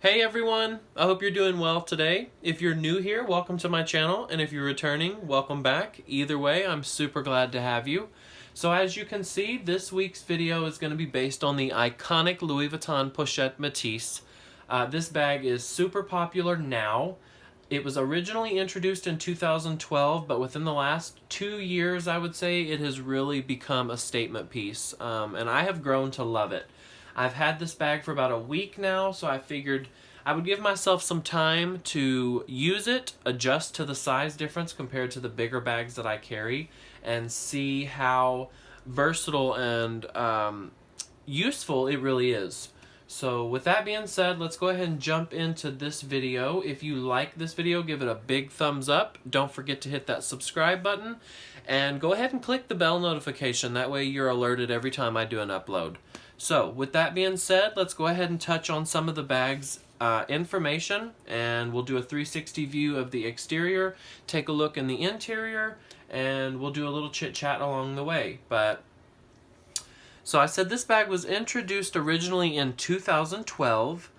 Hey everyone, I hope you're doing well today. If you're new here, welcome to my channel, and if you're returning, welcome back. Either way, I'm super glad to have you. So as you can see, this week's video is going to be based on the iconic Louis Vuitton Pochette Metis. This bag is super popular now. It was originally introduced in 2012, but within the last 2 years, I would say, it has really become a statement piece, and I have grown to love it. I've had this bag for about a week now, so I figured I would give myself some time to use it, adjust to the size difference compared to the bigger bags that I carry, and see how versatile and useful it really is. So with that being said, let's go ahead and jump into this video. If you like this video, give it a big thumbs up. Don't forget to hit that subscribe button, and go ahead and click the bell notification. That way you're alerted every time I do an upload. So with that being said, let's go ahead and touch on some of the bag's information, and we'll do a 360 view of the exterior, take a look in the interior, and we'll do a little chit chat along the way. So I said this bag was introduced originally in 2012.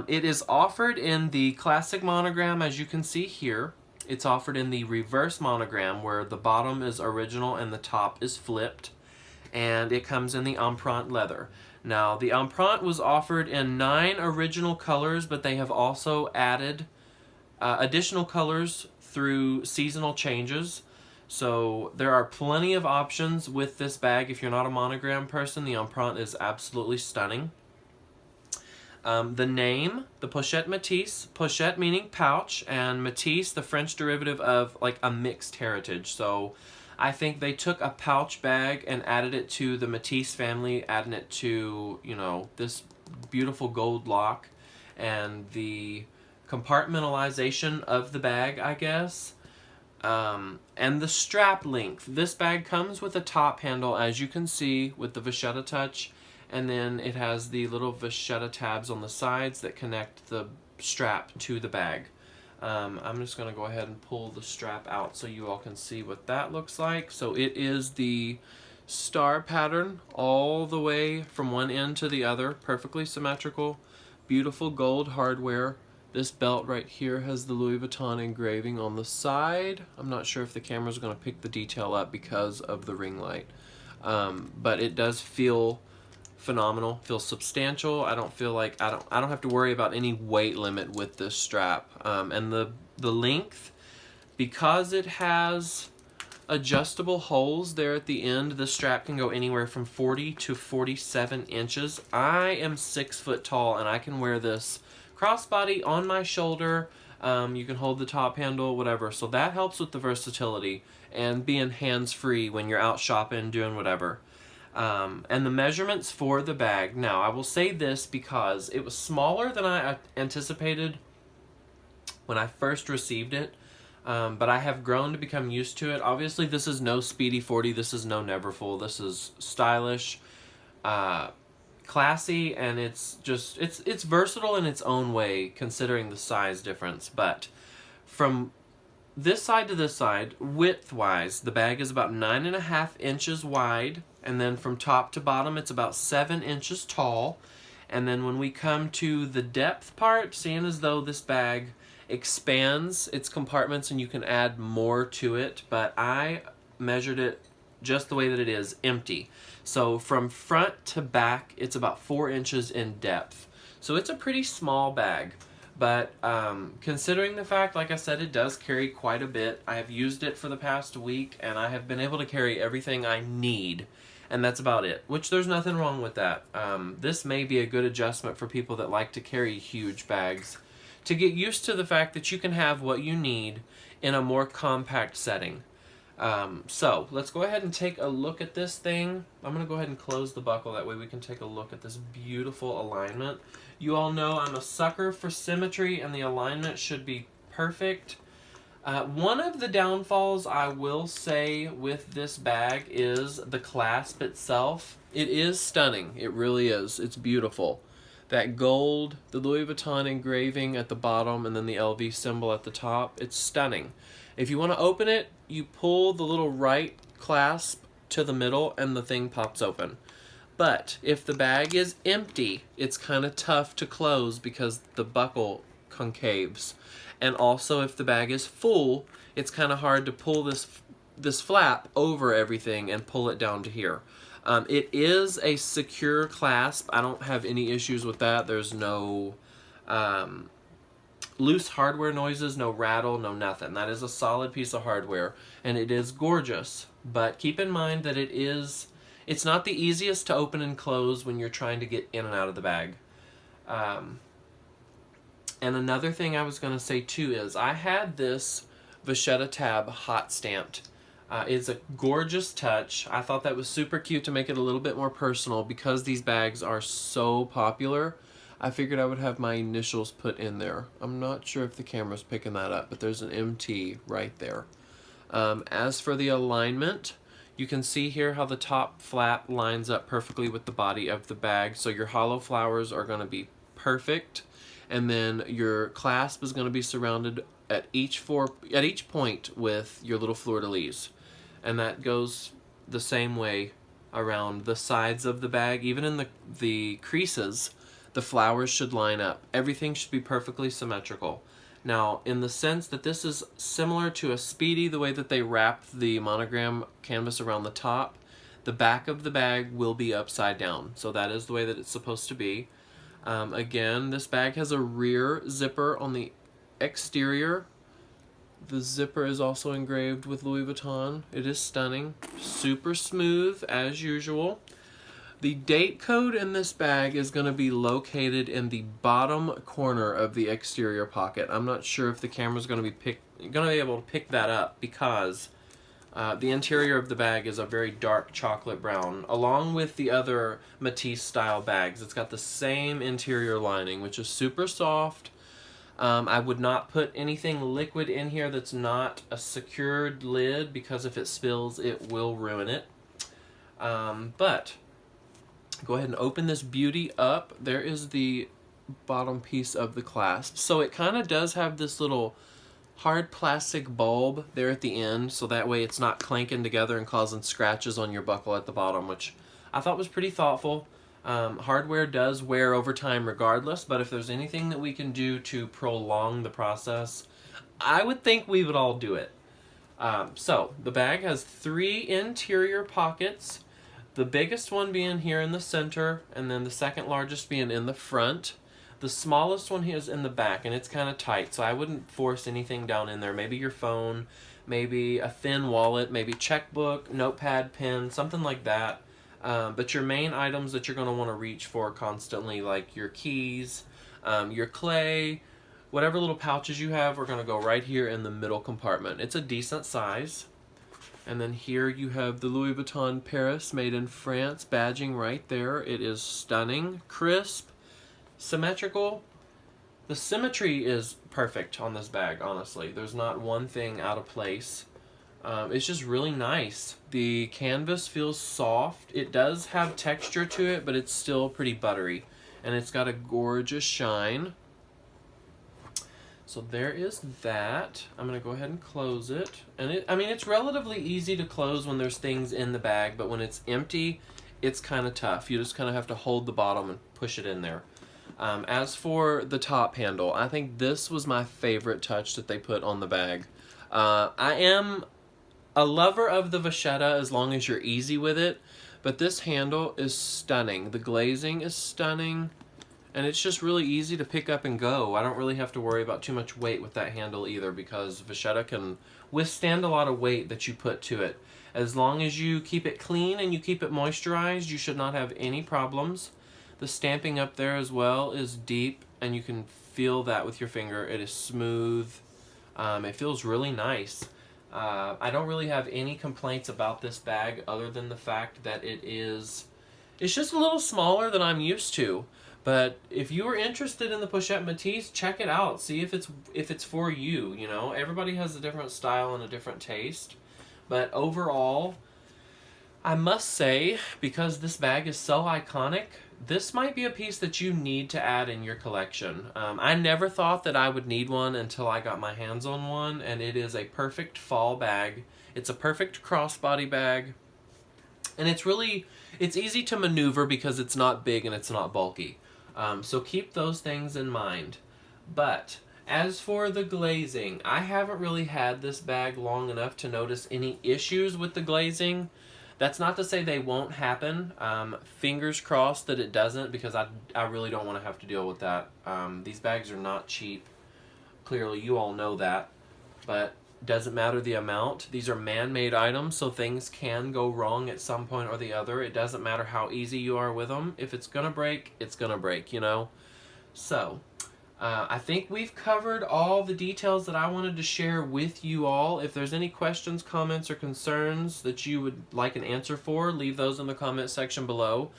It is offered in the classic monogram, as you can see here. It's offered in the reverse monogram, where the bottom is original and the top is flipped. And it comes in the empreinte leather. Now, the empreinte was offered in 9 original colors, but they have also added additional colors through seasonal changes. So there are plenty of options with this bag. If you're not a monogram person, the empreinte is absolutely stunning. The name, the Pochette Metis, Pochette meaning pouch, and Metis, the French derivative of like a mixed heritage. So I think they took a pouch bag and added it to the Metis family, adding it to, you know, this beautiful gold lock and the compartmentalization of the bag, I guess. And the strap length. This bag comes with a top handle, as you can see, with the vachetta touch, and then it has the little vachetta tabs on the sides that connect the strap to the bag. I'm just going to go ahead and pull the strap out so you all can see what that looks like. So it is the star pattern all the way from one end to the other, perfectly symmetrical, beautiful gold hardware. This belt right here has the Louis Vuitton engraving on the side. I'm not sure if the camera's going to pick the detail up because of the ring light, but it does feel phenomenal, feels substantial. I don't feel like I don't have to worry about any weight limit with this strap. And the length, because it has adjustable holes there at the end, the strap can go anywhere from 40 to 47 inches. I am 6 foot tall, and I can wear this crossbody on my shoulder. You can hold the top handle, whatever. So that helps with the versatility and being hands-free when you're out shopping, doing whatever. And the measurements for the bag. Now, I will say this because it was smaller than I anticipated when I first received it, but I have grown to become used to it. Obviously, this is no Speedy 40. This is no Neverfull. This is stylish, classy, and it's versatile in its own way, considering the size difference. But from this side to this side, width-wise, the bag is about 9.5 inches wide, and then from top to bottom, it's about 7 inches tall. And then when we come to the depth part, seeing as though this bag expands its compartments and you can add more to it, but I measured it just the way that it is, empty. So from front to back, it's about 4 inches in depth. So it's a pretty small bag. But considering the fact, like I said, it does carry quite a bit. I have used it for the past week, and I have been able to carry everything I need, and that's about it, which there's nothing wrong with that. This may be a good adjustment for people that like to carry huge bags, to get used to the fact that you can have what you need in a more compact setting. So let's go ahead and take a look at this thing. I'm going to go ahead and close the buckle, that way we can take a look at this beautiful alignment. You all know I'm a sucker for symmetry, and the alignment should be perfect. One of the downfalls I will say with this bag is the clasp itself. It is stunning. It really is. It's beautiful. That gold, the Louis Vuitton engraving at the bottom, and then the LV symbol at the top, it's stunning. If you want to open it, you pull the little right clasp to the middle and the thing pops open. But if the bag is empty, it's kind of tough to close because the buckle concaves. And also if the bag is full, it's kind of hard to pull this flap over everything and pull it down to here. It is a secure clasp. I don't have any issues with that. There's no loose hardware noises, no rattle, no nothing. That is a solid piece of hardware, and it is gorgeous. But keep in mind that it's not the easiest to open and close when you're trying to get in and out of the bag. And another thing I was going to say too is I had this Vachetta tab hot stamped. It's a gorgeous touch. I thought that was super cute to make it a little bit more personal because these bags are so popular. I figured I would have my initials put in there. I'm not sure if the camera's picking that up, but there's an MT right there. As for the alignment, you can see here how the top flap lines up perfectly with the body of the bag, so your hollow flowers are going to be perfect, and then your clasp is going to be surrounded at each point with your little fleur-de-lis, and that goes the same way around the sides of the bag. Even in the creases, the flowers should line up. Everything should be perfectly symmetrical. Now, in the sense that this is similar to a Speedy, the way that they wrapped the monogram canvas around the top, the back of the bag will be upside down. So that is the way that it's supposed to be. Again, this bag has a rear zipper on the exterior. The zipper is also engraved with Louis Vuitton. It is stunning. Super smooth, as usual. The date code in this bag is going to be located in the bottom corner of the exterior pocket. I'm not sure if the camera's going to be able to pick that up because the interior of the bag is a very dark chocolate brown, along with the other Metis style bags. It's got the same interior lining, which is super soft. I would not put anything liquid in here that's not a secured lid because if it spills, it will ruin it. But go ahead and open this beauty up. There is the bottom piece of the clasp. So it kind of does have this little hard plastic bulb there at the end, so that way it's not clanking together and causing scratches on your buckle at the bottom, which I thought was pretty thoughtful. Hardware does wear over time regardless, but if there's anything that we can do to prolong the process, I would think we would all do it. So the bag has 3 interior pockets. The biggest one being here in the center, and then the second largest being in the front. The smallest one here is in the back, and it's kind of tight, so I wouldn't force anything down in there. Maybe your phone, maybe a thin wallet, maybe checkbook, notepad, pen, something like that. But your main items that you're going to want to reach for constantly, like your keys, your clay, whatever little pouches you have, are going to go right here in the middle compartment. It's a decent size. And then here you have the Louis Vuitton Paris, made in France, badging right there. It is stunning, crisp, symmetrical. The symmetry is perfect on this bag, honestly. There's not one thing out of place. It's just really nice. The canvas feels soft. It does have texture to it, but it's still pretty buttery. And it's got a gorgeous shine. So there is that. I'm going to go ahead and close it. And it's relatively easy to close when there's things in the bag, but when it's empty, it's kind of tough. You just kind of have to hold the bottom and push it in there. As for the top handle, I think this was my favorite touch that they put on the bag. I am a lover of the Vachetta as long as you're easy with it, but this handle is stunning. The glazing is stunning. And it's just really easy to pick up and go. I don't really have to worry about too much weight with that handle either because Vachetta can withstand a lot of weight that you put to it. As long as you keep it clean and you keep it moisturized, you should not have any problems. The stamping up there as well is deep and you can feel that with your finger. It is smooth. It feels really nice. I don't really have any complaints about this bag other than the fact that it's just a little smaller than I'm used to. But if you are interested in the Pochette Metis, check it out. See if it's for you. You know, everybody has a different style and a different taste. But overall, I must say, because this bag is so iconic, this might be a piece that you need to add in your collection. I never thought that I would need one until I got my hands on one, and it is a perfect fall bag. It's a perfect crossbody bag. And it's easy to maneuver because it's not big and it's not bulky. So keep those things in mind. But as for the glazing, I haven't really had this bag long enough to notice any issues with the glazing. That's not to say they won't happen. Fingers crossed that it doesn't, because I really don't want to have to deal with that. These bags are not cheap. Clearly, you all know that. But doesn't matter the amount. These are man-made items, so things can go wrong at some point or the other. It doesn't matter how easy you are with them. If it's gonna break, it's gonna break, you know? So, I think we've covered all the details that I wanted to share with you all. If there's any questions, comments, or concerns that you would like an answer for, leave those in the comment section below.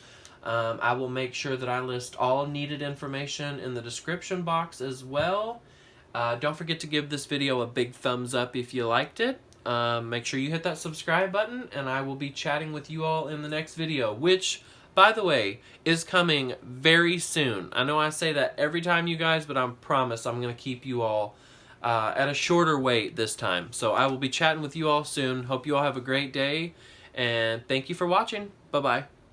I will make sure that I list all needed information in the description box as well. Don't forget to give this video a big thumbs up if you liked it. Make sure you hit that subscribe button, and I will be chatting with you all in the next video, which, by the way, is coming very soon. I know I say that every time, you guys, but I promise I'm going to keep you all at a shorter wait this time. So I will be chatting with you all soon. Hope you all have a great day, and thank you for watching. Bye-bye.